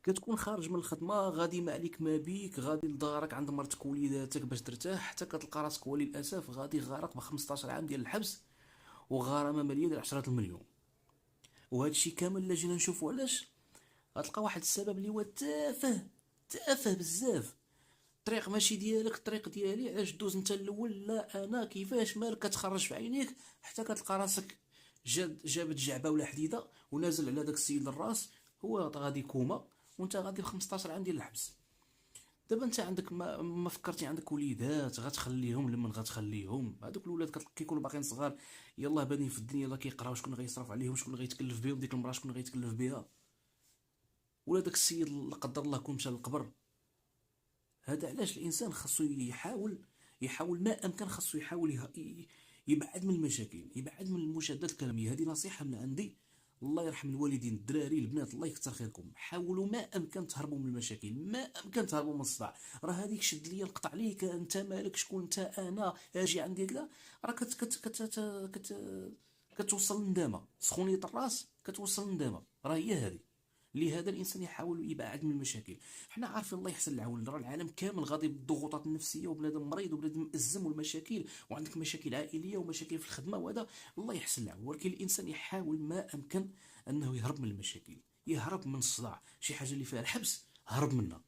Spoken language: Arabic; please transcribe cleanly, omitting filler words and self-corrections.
كتكون خارج من الخدمة، غادي ما عليك ما بيك، غادي لدارك عند مرتك ووليداتك باش ترتاح، حتى كتلقى راسك وللأسف غادي غارق ب 15 عام ديال الحبس وغرامة مالية ديال 10 المليون. وهذا الشيء كامل الا جينا نشوفو علاش، غتلقى واحد السبب اللي هو تافه، تافه بزاف. الطريق ماشي ديالك، الطريق ديالي، علاش دوز انت الاول؟ لا انا كيفاش مالك كتخرج في عينيك، حتى كتلقى راسك جابت جعبه ولا حديده ونازل على داك السيد الراس، هو غادي كوما وانت غادي ب 15 عام ديال الحبس. دابا انت عندك ما فكرتي عندك وليدات غتخليهم؟ لمن غتخليهم هذوك الولاد كيكونوا باقيين صغار، يلاه بادين في الدنيا، يلاه كيقراو، شكون غيصرف عليهم؟ شكون غيتكلف بهم؟ ديك المراه شكون غيتكلف بها؟ ولا داك السيد لا قدر الله كون مشى للقبر؟ هذا علاش الانسان خاصو يحاول ما امكن، خاصو يحاول يبعد من المشاكل، يبعد من المشادات الكلاميه. هذه نصيحه من عندي. الله يرحم الوالدين، الدراري البنات الله يكثر خيركم، حاولوا ما امكن تهربوا من المشاكل، ما امكن تهربوا من الصداع. راه هذيك شد ليا نقطع ليك انت مالك، شكون انت، انا اجي عندي كذا، راه كتوصل للندامه، سخونيه الراس كتوصل للندامه، راه هي هذه. لهذا الانسان يحاول يبعد من المشاكل. حنا عارفين الله يحسن العون، راه العالم كامل غادي بالضغوطات النفسيه، وبنادم مريض وبنادم مأزم والمشاكل، وعندك مشاكل عائليه ومشاكل في الخدمه وهذا، الله يحسن العون. ولكن الانسان يحاول ما امكن انه يهرب من المشاكل، يهرب من الصداع، شي حاجه اللي فيها الحبس هرب منها.